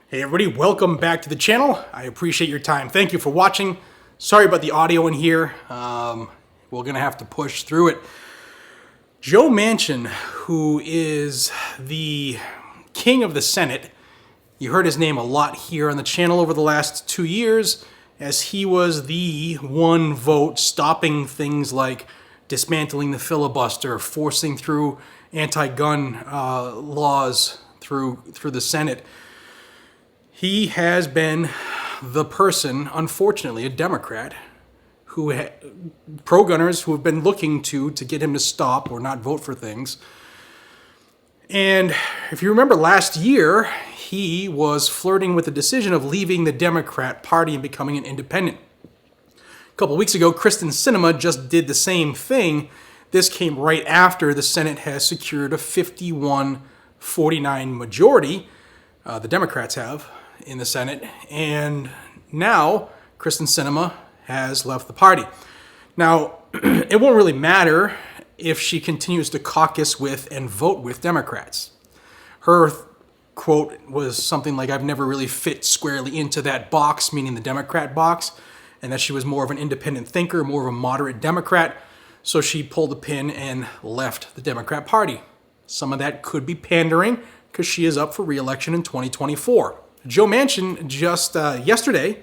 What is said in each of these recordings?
Hey everybody, welcome back to the channel. I appreciate your time. Thank you for watching. Sorry about the audio in here. We're gonna have to push through it. Joe Manchin, who is the king of the Senate, you heard his name a lot here on the channel over the last 2 years, as he was the one vote stopping things like dismantling the filibuster, forcing through anti-gun laws through the Senate. He has been the person, unfortunately, a Democrat, who pro-gunners who have been looking to get him to stop or not vote for things. And if you remember last year, he was flirting with the decision of leaving the Democrat Party and becoming an independent. A couple weeks ago, Kristen Sinema just did the same thing. This came right after the Senate has secured a 51-49 majority. The Democrats have in the Senate, and now Kristen Sinema has left the party. Now, it won't really matter if she continues to caucus with and vote with Democrats. Her quote was something like, "I've never really fit squarely into that box," meaning the Democrat box, and that she was more of an independent thinker, more of a moderate Democrat, so she pulled the pin and left the Democrat Party. Some of that could be pandering, because she is up for re-election in 2024. Joe Manchin just yesterday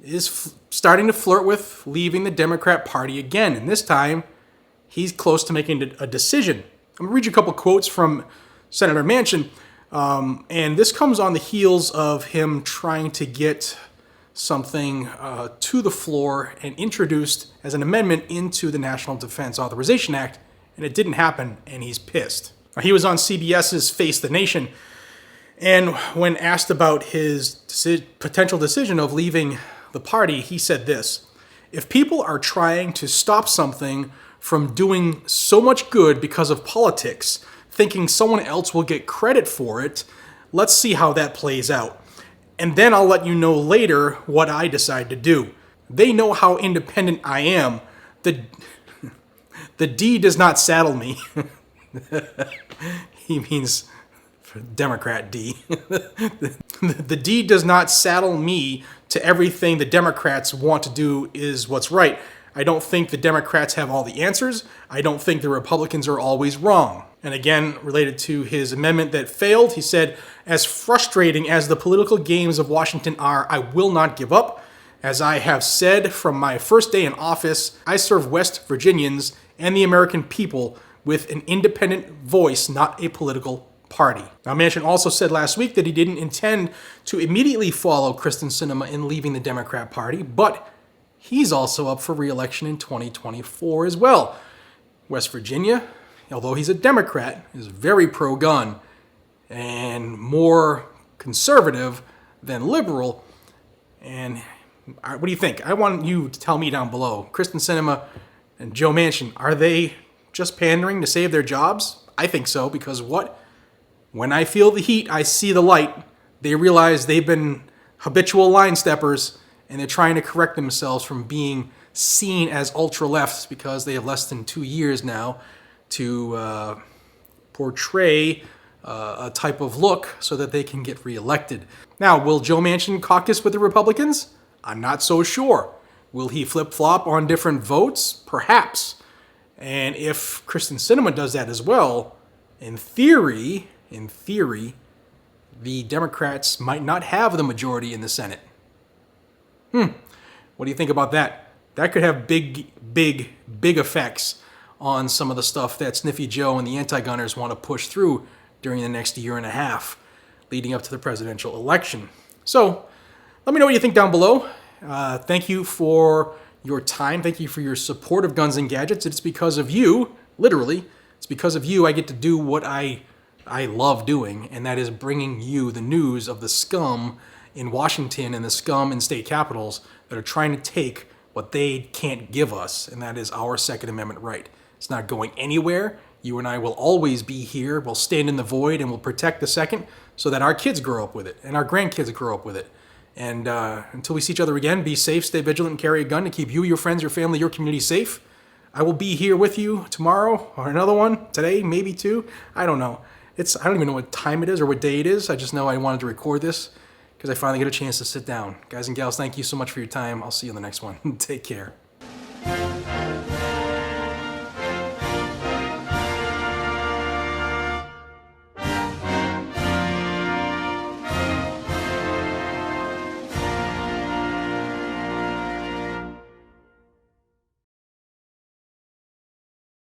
is starting to flirt with leaving the Democrat Party again, and this time he's close to making a decision. I'm going to read you a couple quotes from Senator Manchin, and this comes on the heels of him trying to get something to the floor and introduced as an amendment into the National Defense Authorization Act, and it didn't happen, and he's pissed. He was on CBS's Face the Nation, and when asked about his potential decision of leaving the party, he said this: "If people are trying to stop something from doing so much good because of politics, thinking someone else will get credit for it, let's see how that plays out. And then I'll let you know later what I decide to do. They know how independent I am. The D does not saddle me." He means Democrat D. "The D does not saddle me to everything the Democrats want to do is what's right. I don't think the Democrats have all the answers. I don't think the Republicans are always wrong." And again, related to his amendment that failed, he said, "As frustrating as the political games of Washington are, I will not give up. As I have said from my first day in office, I serve West Virginians and the American people with an independent voice, not a political party." Now, Manchin also said last week that he didn't intend to immediately follow Kristen Sinema in leaving the Democrat Party, but he's also up for re-election in 2024 as well. West Virginia, although he's a Democrat, is very pro-gun and more conservative than liberal. And what do you think? I want you to tell me down below. Kristen Sinema and Joe Manchin, are they just pandering to save their jobs? I think so, because when I feel the heat, I see the light. They realize they've been habitual line steppers, and they're trying to correct themselves from being seen as ultra-lefts because they have less than 2 years now to portray a type of look so that they can get reelected. Now, will Joe Manchin caucus with the Republicans? I'm not so sure. Will he flip-flop on different votes? Perhaps. And if Kristen Sinema does that as well, in theory, the Democrats might not have the majority in the Senate. What do you think about that? That could have big effects on some of the stuff that Sniffy Joe and the anti-gunners want to push through during the next year and a half leading up to the presidential election. So let me know what you think down below. Thank you for your time. Thank you for your support of Guns and Gadgets. It's because of you, literally, it's because of you I get to do what I love doing, and that is bringing you the news of the scum in Washington and the scum in state capitals that are trying to take what they can't give us, and that is our Second Amendment right. It's not going anywhere. You and I will always be here. We'll stand in the void and we'll protect the second so that our kids grow up with it and our grandkids grow up with it. And until we see each other again, be safe, stay vigilant, and carry a gun to keep you, your friends, your family, your community safe. I will be here with you tomorrow or another one, today, maybe two. I don't know. I don't even know what time it is or what day it is. I just know I wanted to record this because I finally get a chance to sit down. Guys and gals, thank you so much for your time. I'll see you in the next one. Take care.